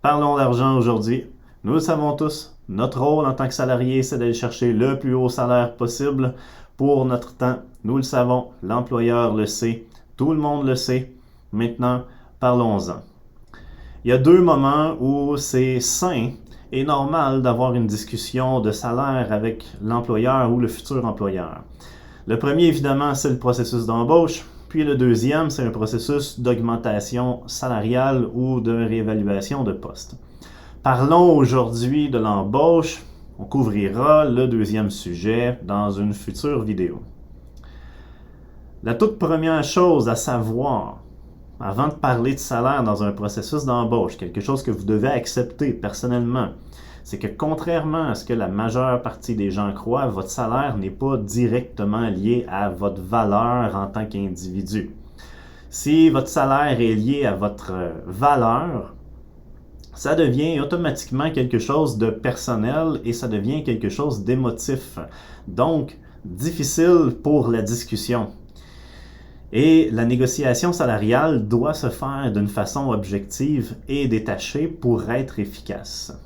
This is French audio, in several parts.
Parlons d'argent aujourd'hui. Nous le savons tous, notre rôle en tant que salarié, c'est d'aller chercher le plus haut salaire possible pour notre temps. Nous le savons, l'employeur le sait, tout le monde le sait. Maintenant, parlons-en. Il y a deux moments où c'est sain et normal d'avoir une discussion de salaire avec l'employeur ou le futur employeur. Le premier, évidemment, c'est le processus d'embauche. Puis le deuxième, c'est un processus d'augmentation salariale ou de réévaluation de poste. Parlons aujourd'hui de l'embauche. On couvrira le deuxième sujet dans une future vidéo. La toute première chose à savoir, avant de parler de salaire dans un processus d'embauche, quelque chose que vous devez accepter personnellement, c'est que contrairement à ce que la majeure partie des gens croient, votre salaire n'est pas directement lié à votre valeur en tant qu'individu. Si votre salaire est lié à votre valeur, ça devient automatiquement quelque chose de personnel et ça devient quelque chose d'émotif. Donc, difficile pour la discussion. Et la négociation salariale doit se faire d'une façon objective et détachée pour être efficace.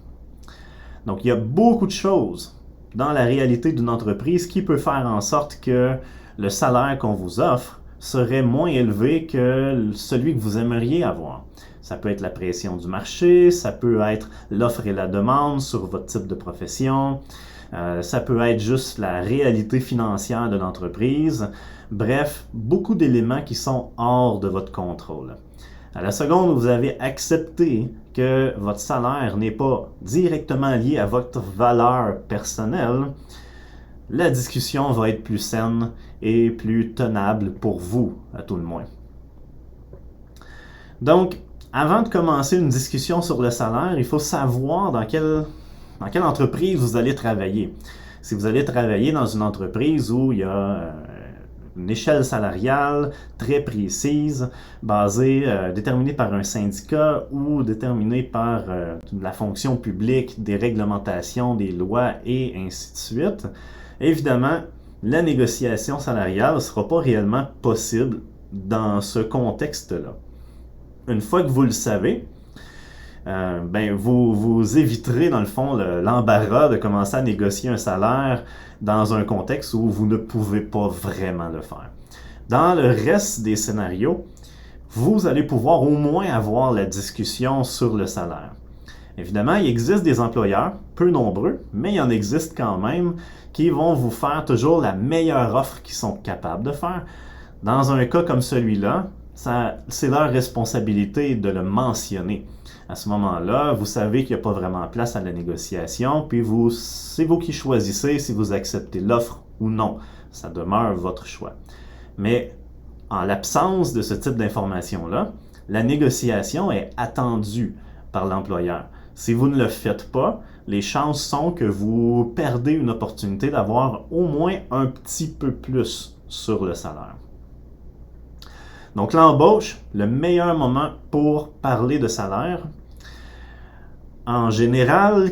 Donc, il y a beaucoup de choses dans la réalité d'une entreprise qui peut faire en sorte que le salaire qu'on vous offre serait moins élevé que celui que vous aimeriez avoir. Ça peut être la pression du marché, ça peut être l'offre et la demande sur votre type de profession, ça peut être juste la réalité financière de l'entreprise. Bref, beaucoup d'éléments qui sont hors de votre contrôle. À la seconde où vous avez accepté que votre salaire n'est pas directement lié à votre valeur personnelle, la discussion va être plus saine et plus tenable pour vous, à tout le moins. Donc, avant de commencer une discussion sur le salaire, il faut savoir dans quelle entreprise vous allez travailler. Si vous allez travailler dans une entreprise où il y a une échelle salariale très précise, déterminée par un syndicat ou déterminée par la fonction publique, des réglementations, des lois et ainsi de suite, évidemment, la négociation salariale ne sera pas réellement possible dans ce contexte-là. Une fois que vous le savez, vous éviterez dans le fond l'embarras de commencer à négocier un salaire dans un contexte où vous ne pouvez pas vraiment le faire. Dans le reste des scénarios, vous allez pouvoir au moins avoir la discussion sur le salaire. Évidemment, il existe des employeurs, peu nombreux, mais il en existe quand même, qui vont vous faire toujours la meilleure offre qu'ils sont capables de faire. Dans un cas comme celui-là, c'est leur responsabilité de le mentionner. À ce moment-là, vous savez qu'il n'y a pas vraiment place à la négociation, puis c'est vous qui choisissez si vous acceptez l'offre ou non. Ça demeure votre choix. Mais en l'absence de ce type d'information-là, la négociation est attendue par l'employeur. Si vous ne le faites pas, les chances sont que vous perdez une opportunité d'avoir au moins un petit peu plus sur le salaire. Donc l'embauche, le meilleur moment pour parler de salaire. En général,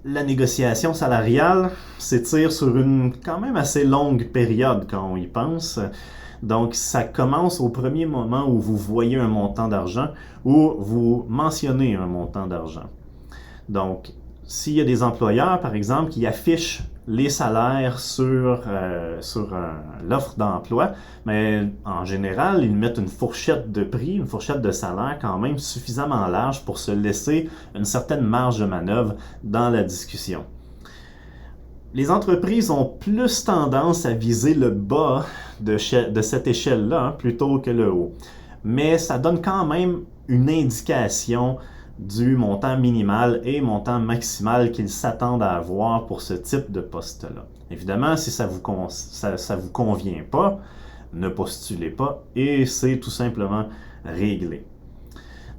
la négociation salariale s'étire sur une quand même assez longue période quand on y pense. Donc ça commence au premier moment où vous voyez un montant d'argent ou vous mentionnez un montant d'argent. Donc, s'il y a des employeurs, par exemple, qui affichent les salaires sur l'offre d'emploi, mais en général, ils mettent une fourchette de prix, une fourchette de salaire quand même suffisamment large pour se laisser une certaine marge de manœuvre dans la discussion. Les entreprises ont plus tendance à viser le bas de cette échelle-là plutôt que le haut. Mais ça donne quand même une indication du montant minimal et montant maximal qu'ils s'attendent à avoir pour ce type de poste-là. Évidemment, si ça vous convient pas, ne postulez pas et c'est tout simplement réglé.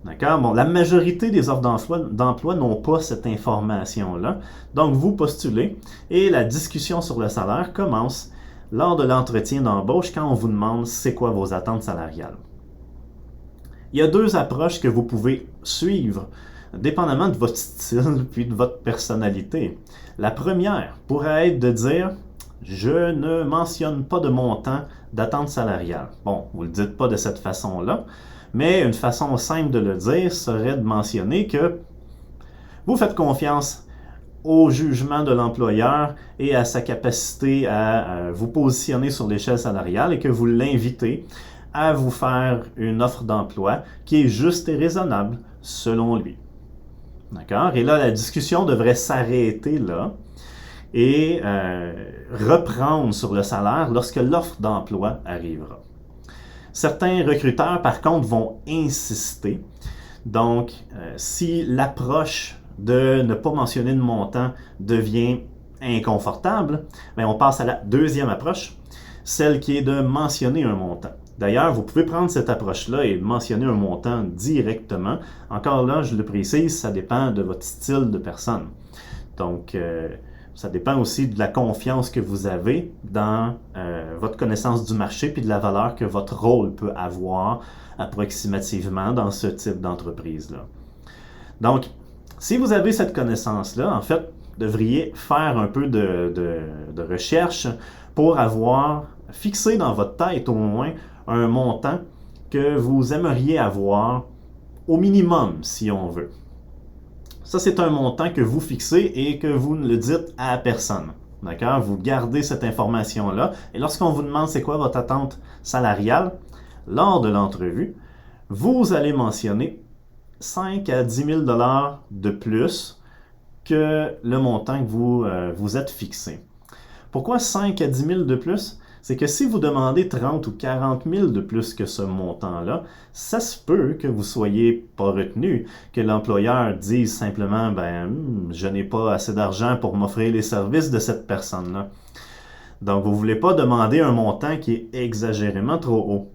D'accord? Bon, la majorité des offres d'emploi n'ont pas cette information-là. Donc, vous postulez et la discussion sur le salaire commence lors de l'entretien d'embauche quand on vous demande c'est quoi vos attentes salariales. Il y a deux approches que vous pouvez suivre, dépendamment de votre style puis de votre personnalité. La première pourrait être de dire « Je ne mentionne pas de montant d'attente salariale ». Bon, vous ne le dites pas de cette façon-là, mais une façon simple de le dire serait de mentionner que vous faites confiance au jugement de l'employeur et à sa capacité à vous positionner sur l'échelle salariale et que vous l'invitez à vous faire une offre d'emploi qui est juste et raisonnable selon lui. D'accord? Et là, la discussion devrait s'arrêter là et reprendre sur le salaire lorsque l'offre d'emploi arrivera. Certains recruteurs, par contre, vont insister. Donc, si l'approche de ne pas mentionner de montant devient inconfortable, bien, on passe à la deuxième approche, celle qui est de mentionner un montant. D'ailleurs, vous pouvez prendre cette approche-là et mentionner un montant directement. Encore là, je le précise, ça dépend de votre style de personne. Donc, ça dépend aussi de la confiance que vous avez dans votre connaissance du marché puis de la valeur que votre rôle peut avoir approximativement dans ce type d'entreprise-là. Donc, si vous avez cette connaissance-là, en fait, vous devriez faire un peu de recherche pour avoir fixé dans votre tête au moins un montant que vous aimeriez avoir au minimum, si on veut. Ça, c'est un montant que vous fixez et que vous ne le dites à personne. D'accord? Vous gardez cette information-là. Et lorsqu'on vous demande c'est quoi votre attente salariale, lors de l'entrevue, vous allez mentionner 5 à 10 000 $ de plus que le montant que vous êtes fixé. Pourquoi 5 à 10 000 de plus? C'est que si vous demandez 30 ou 40 000 de plus que ce montant-là, ça se peut que vous ne soyez pas retenu, que l'employeur dise simplement « je n'ai pas assez d'argent pour m'offrir les services de cette personne-là ». Donc, vous ne voulez pas demander un montant qui est exagérément trop haut,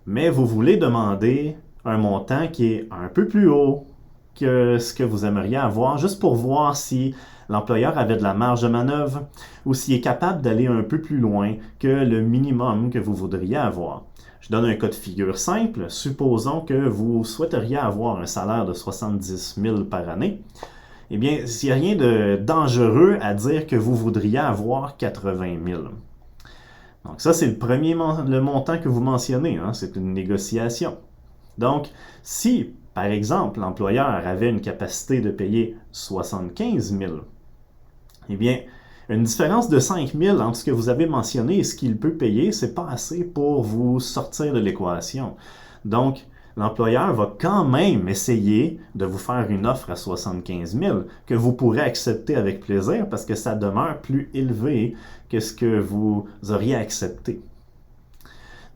mais vous voulez demander un montant qui est un peu plus haut que ce que vous aimeriez avoir, juste pour voir si l'employeur avait de la marge de manœuvre ou s'il est capable d'aller un peu plus loin que le minimum que vous voudriez avoir. Je donne un cas de figure simple. Supposons que vous souhaiteriez avoir un salaire de 70 000 par année. Eh bien, il n'y a rien de dangereux à dire que vous voudriez avoir 80 000. Donc ça, c'est le montant que vous mentionnez. Hein? C'est une négociation. Donc, si, par exemple, l'employeur avait une capacité de payer 75 000, eh bien, une différence de 5 000 entre ce que vous avez mentionné et ce qu'il peut payer, ce n'est pas assez pour vous sortir de l'équation. Donc, l'employeur va quand même essayer de vous faire une offre à 75 000 que vous pourrez accepter avec plaisir parce que ça demeure plus élevé que ce que vous auriez accepté.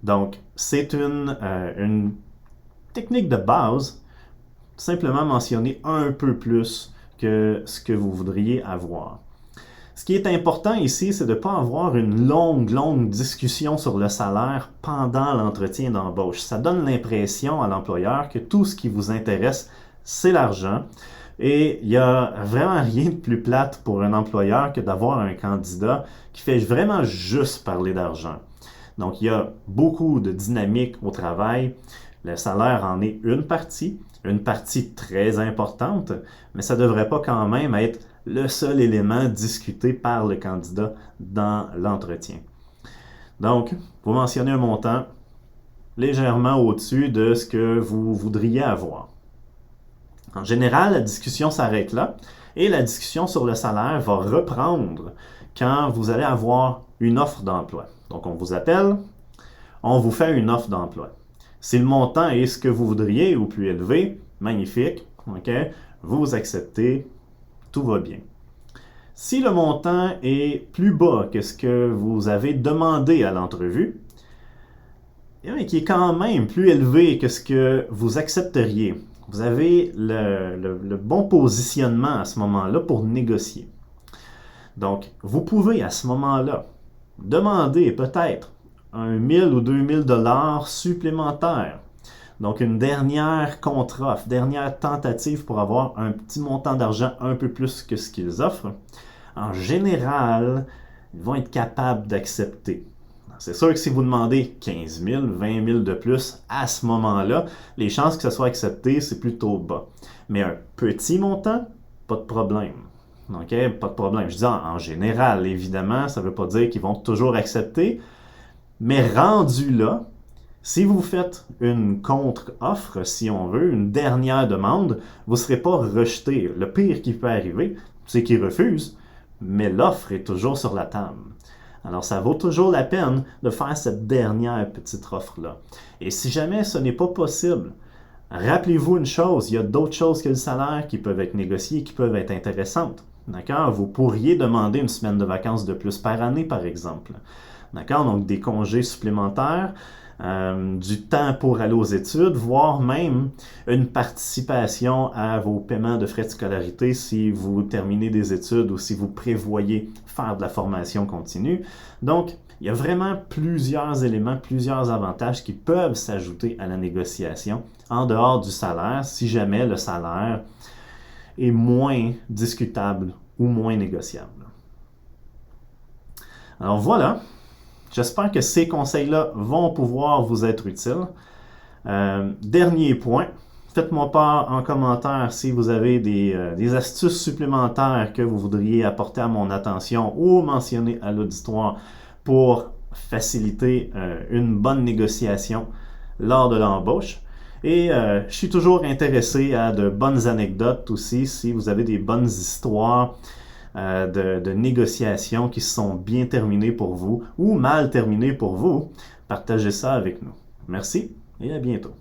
Donc, c'est une technique de base, simplement mentionner un peu plus que ce que vous voudriez avoir. Ce qui est important ici, c'est de ne pas avoir une longue discussion sur le salaire pendant l'entretien d'embauche. Ça donne l'impression à l'employeur que tout ce qui vous intéresse, c'est l'argent. Et il n'y a vraiment rien de plus plate pour un employeur que d'avoir un candidat qui fait vraiment juste parler d'argent. Donc, il y a beaucoup de dynamique au travail. Le salaire en est une partie très importante, mais ça ne devrait pas quand même être le seul élément discuté par le candidat dans l'entretien. Donc, vous mentionnez un montant légèrement au-dessus de ce que vous voudriez avoir. En général, la discussion s'arrête là et la discussion sur le salaire va reprendre quand vous allez avoir une offre d'emploi. Donc, on vous appelle, on vous fait une offre d'emploi. Si le montant est ce que vous voudriez ou plus élevé, magnifique, okay, vous acceptez, tout va bien. Si le montant est plus bas que ce que vous avez demandé à l'entrevue, et qui est quand même plus élevé que ce que vous accepteriez, vous avez le bon positionnement à ce moment-là pour négocier. Donc, vous pouvez à ce moment-là demander peut-être 1 000 ou 2 000 $ supplémentaires. Donc, une dernière contre-offre, dernière tentative pour avoir un petit montant d'argent un peu plus que ce qu'ils offrent. En général, ils vont être capables d'accepter. C'est sûr que si vous demandez 15 000, 20 000 de plus à ce moment-là, les chances que ça soit accepté, c'est plutôt bas. Mais un petit montant, pas de problème. OK? Pas de problème. Je dis en général, évidemment, ça ne veut pas dire qu'ils vont toujours accepter, mais rendu là, Si vous faites une contre-offre, si on veut, une dernière demande, vous ne serez pas rejeté. Le pire qui peut arriver, c'est qu'ils refusent, mais l'offre est toujours sur la table. Alors, ça vaut toujours la peine de faire cette dernière petite offre-là. Et si jamais ce n'est pas possible, rappelez-vous une chose, il y a d'autres choses que le salaire qui peuvent être négociées, qui peuvent être intéressantes. D'accord? Vous pourriez demander une semaine de vacances de plus par année, par exemple. D'accord? Donc, des congés supplémentaires, du temps pour aller aux études, voire même une participation à vos paiements de frais de scolarité si vous terminez des études ou si vous prévoyez faire de la formation continue. Donc, il y a vraiment plusieurs éléments, plusieurs avantages qui peuvent s'ajouter à la négociation en dehors du salaire, si jamais le salaire est moins discutable ou moins négociable. Alors voilà, j'espère que ces conseils-là vont pouvoir vous être utiles. Dernier point, faites-moi part en commentaire si vous avez des astuces supplémentaires que vous voudriez apporter à mon attention ou mentionner à l'auditoire pour faciliter une bonne négociation lors de l'embauche. Et je suis toujours intéressé à de bonnes anecdotes aussi, si vous avez des bonnes histoires de négociations qui sont bien terminées pour vous ou mal terminées pour vous, partagez ça avec nous. Merci et à bientôt.